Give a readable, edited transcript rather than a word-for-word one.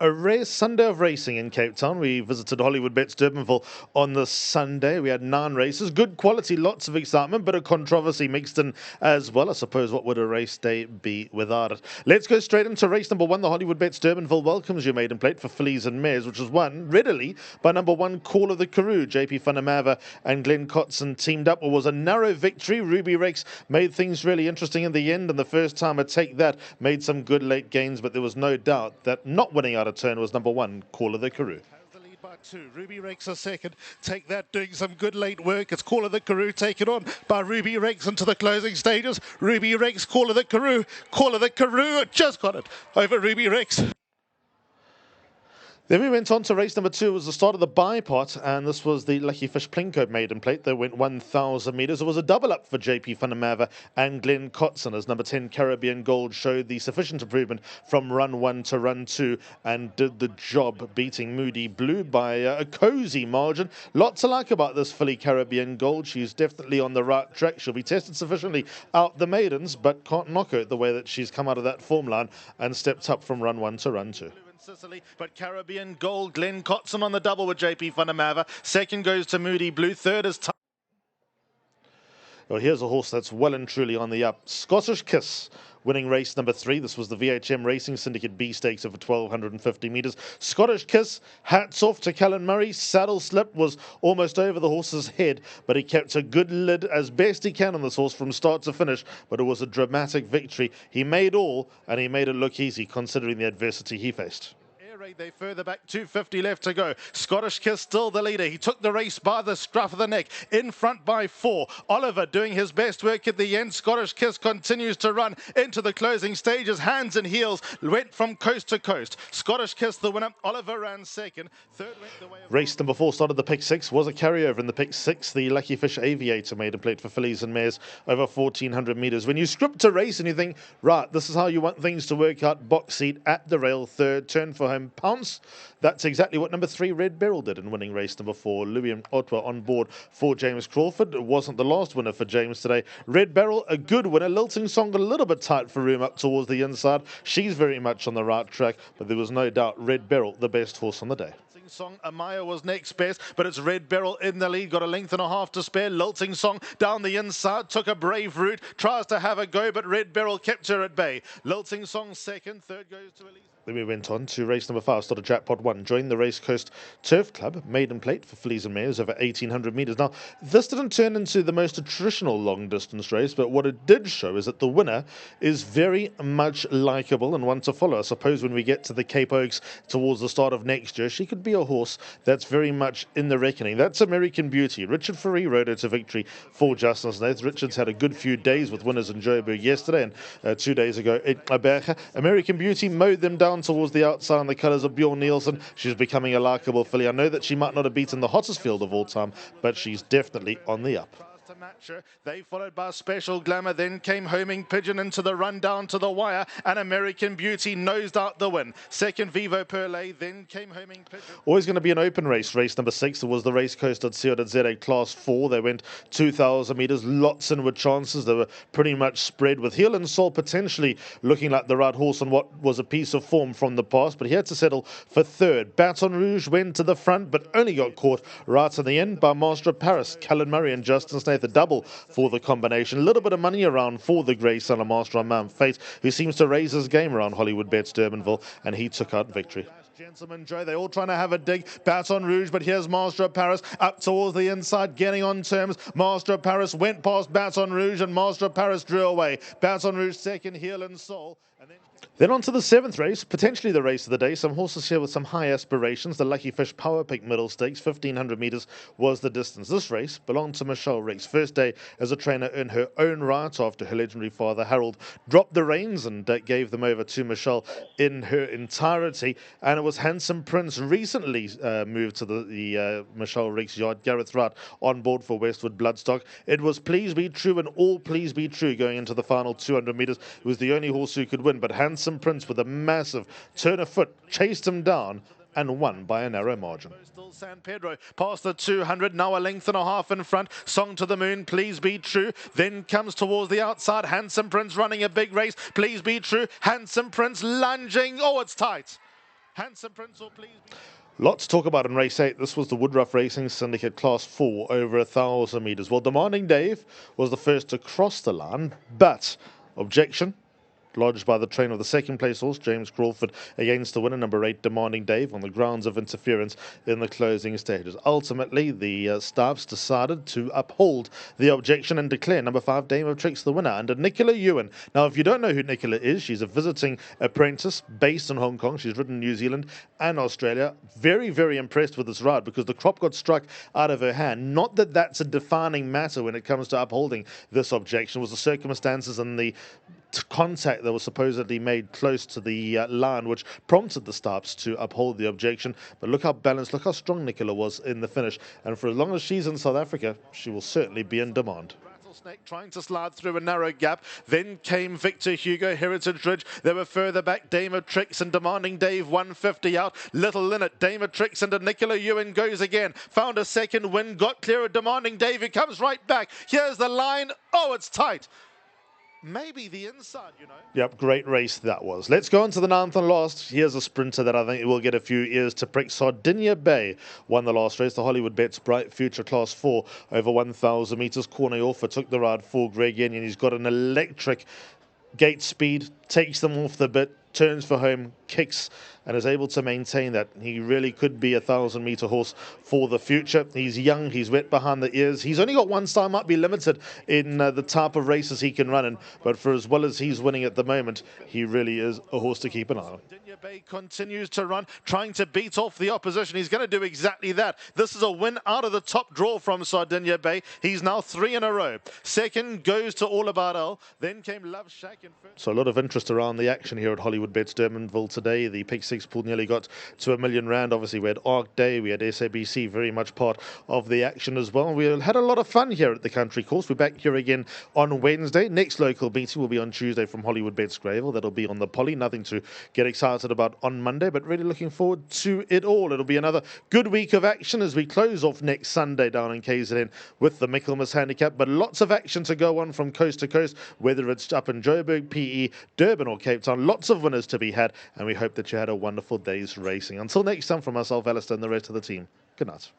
A rare Sunday of racing in Cape Town. We visited Hollywoodbets Durbanville on the Sunday. We had 9 races, good quality, lots of excitement, bit of controversy mixed in as well. I suppose what would a race day be without it? Let's go straight into race number 1. The Hollywoodbets Durbanville welcomes your maiden plate for fillies and mares, which was won readily by number 1 Call of the Karoo. JP Funamava and Glenn Cotson teamed up. It was a narrow victory. Ruby Rex made things really interesting in the end, and the first time a Take That made some good late gains, but there was no doubt that not winning out of turn was number 1 Call of the Karoo. The lead by 2. Ruby Rex a second. Take That doing some good late work. It's Call of the Karoo taken on by Ruby Rex into the closing stages. Ruby Rex, Call of the Karoo. Call of the Karoo just got it over Ruby Rex. Then we went on to race number 2. It was the start of the bipot, and this was the Lucky Fish Plinko maiden plate. They went 1,000 metres. It was a double up for JP Funamava and Glenn Cotson, as number 10 Caribbean Gold showed the sufficient improvement from run 1 to run 2 and did the job, beating Moody Blue by a cosy margin. Lots to like about this filly Caribbean Gold. She's definitely on the right track. She'll be tested sufficiently out the maidens, but can't knock her the way that she's come out of that form line and stepped up from run 1 to run 2. Sicily, but Caribbean Gold, Glenn Cotson on the double with JP Funamava. Second goes to Moody Blue. Third is Well, here's a horse that's well and truly on the up. Scottish Kiss winning race number 3. This was the VHM Racing Syndicate B Stakes over 1,250 metres. Scottish Kiss, hats off to Callan Murray. Saddle slip was almost over the horse's head, but he kept a good lid as best he can on this horse from start to finish, but it was a dramatic victory. He made all, and he made it look easy considering the adversity he faced. They further back, 250 left to go. Scottish Kiss still the leader. He took the race by the scruff of the neck. In front by 4. Oliver doing his best work at the end. Scottish Kiss continues to run into the closing stages. Hands and heels went from coast to coast. Scottish Kiss the winner. Oliver ran second. Third went the way of... Race number 4 started the pick 6. Was a carryover in the pick 6. The Lucky Fish Aviator maiden plate for fillies and mares over 1,400 metres. When you script a race and you think, right, this is how you want things to work out. Box seat at the rail, third, turn for home, pounce. That's exactly what number 3 Red Beryl did in winning race number 4. Louis and Otwa on board for James Crawford. It wasn't the last winner for James today. Red Beryl, a good winner. Lilting Song a little bit tight for room up towards the inside. She's very much on the right track, but there was no doubt Red Beryl the best horse on the day. Song Amaya was next best, but it's Red Beryl in the lead, got a length and a half to spare. Lilting Song down the inside, took a brave route, tries to have a go, but Red Beryl kept her at bay. Lilting Song second, third goes to Elise. Then we went on to race number 5, started Jackpot 1, joined the Race Coast Turf Club, maiden plate for fillies and mares over 1,800 metres. Now, this didn't turn into the most traditional long-distance race, but what it did show is that the winner is very much likeable and one to follow. I suppose when we get to the Cape Oaks towards the start of next year, she could be a horse that's very much in the reckoning. That's American Beauty. Richard Ferree rode her to victory for Justin Snaith. Richard's had a good few days with winners in Joburg yesterday and 2 days ago in Aberge. American Beauty mowed them down towards the outside in the colours of Bjorn Nielsen. She's becoming a likeable filly. I know that she might not have beaten the hottest field of all time, but she's definitely on the up. To match her. They followed by Special Glamour, then came Homing Pigeon into the run down to the wire, and American Beauty nosed out the win. Second Vivo Perlay, then came Homing Pigeon. Always going to be an open race. Race number 6, it was the Race Coast at CO.za Class 4. They went 2,000 metres, lots in with chances. They were pretty much spread, with Heel and Soul potentially looking like the right horse on what was a piece of form from the past, but he had to settle for third. Baton Rouge went to the front, but only got caught right in the end by Master of Paris. Callan Murray and Justin Snaith a double for the combination. A little bit of money around for the grey son of Master on Mount Fate, who seems to raise his game around Hollywoodbets Durbanville, and he took out victory. Gentleman Joe, they all trying to have a dig. Baton Rouge, but here's Master of Paris up towards the inside, getting on terms. Master of Paris went past Baton Rouge, and Master of Paris drew away. Baton Rouge second, Heel and Soul. And then on to the 7th race, potentially the race of the day. Some horses here with some high aspirations. The Lucky Fish Power Pick Middle Stakes, 1,500 metres was the distance. This race belonged to Michelle Ricks. First day as a trainer in her own right after her legendary father Harold dropped the reins and gave them over to Michelle in her entirety. And it was Handsome Prince recently moved to the Michelle Ricks yard. Gareth Wright on board for Westwood Bloodstock. It was Please Be True and all Please Be True going into the final 200 metres. It was the only horse who could win, but Handsome Prince with a massive turn of foot chased him down and won by a narrow margin. San Pedro past the 200, now a length and a half in front. Song to the Moon, Please Be True. Then comes towards the outside, Handsome Prince running a big race. Please Be True, Handsome Prince lunging. Oh, it's tight. Handsome Prince will please be... Lots to talk about in race 8. This was the Woodruff Racing Syndicate Class 4 over 1,000 metres. Well, Demanding Dave was the first to cross the line, but objection lodged by the trainer of the second place horse, James Crawford, against the winner, number 8, Demanding Dave, on the grounds of interference in the closing stages. Ultimately, the staffs decided to uphold the objection and declare number 5, Dame of Tricks, the winner under Nicola Ewan. Now, if you don't know who Nicola is, she's a visiting apprentice based in Hong Kong. She's ridden New Zealand and Australia. Very, very impressed with this ride because the crop got struck out of her hand. Not that that's a defining matter when it comes to upholding this objection. It was the circumstances and the contact that was supposedly made close to the line which prompted the staffs to uphold the objection. But look how balanced, look how strong Nicola was in the finish, and for as long as she's in South Africa, she will certainly be in demand. Rattlesnake trying to slide through a narrow gap. Then came Victor Hugo, Heritage Ridge. They were further back, Dame of Tricks and Demanding Dave, 150 out. Little Linnet, Dame of Tricks and Nicola Ewan goes again. Found a second win, got clear of Demanding Dave, who comes right back. Here's the line. Oh, it's tight. Maybe the inside, you know. Yep, great race that was. Let's go on to the 9th and last. Here's a sprinter that I think will get a few ears to prick. Sardinia Bay won the last race. The Hollywoodbets Bright Future Class 4 over 1,000 metres. Corne Orfer took the ride for Greg Yennion. He's got an electric gate speed, takes them off the bit, turns for home, kicks, and is able to maintain that. He really could be a 1,000-metre horse for the future. He's young, he's wet behind the ears. He's only got one star, might be limited in the type of races he can run in, but for as well as he's winning at the moment, he really is a horse to keep an eye on. Sardinia Bay continues to run, trying to beat off the opposition. He's going to do exactly that. This is a win out of the top draw from Sardinia Bay. He's now 3 in a row. Second goes to All About El. Then came Love Shack in first. So a lot of interest around the action here at Hollywoodbets Durbanville today. The pick 6 pool nearly got to $1 million. Obviously, we had Arc Day, we had SABC, very much part of the action as well. We had a lot of fun here at the Country Course. We're back here again on Wednesday. Next local meeting will be on Tuesday from Hollywoodbets Greyville. That'll be on the Poly. Nothing to get excited about on Monday, but really looking forward to it all. It'll be another good week of action as we close off next Sunday down in KZN with the Michaelmas Handicap. But lots of action to go on from coast to coast, whether it's up in Joburg, PE, Durban or Cape Town. Lots of winners to be had, and we hope that you had a wonderful day's racing. Until next time, from myself, Alistair, and the rest of the team, good night.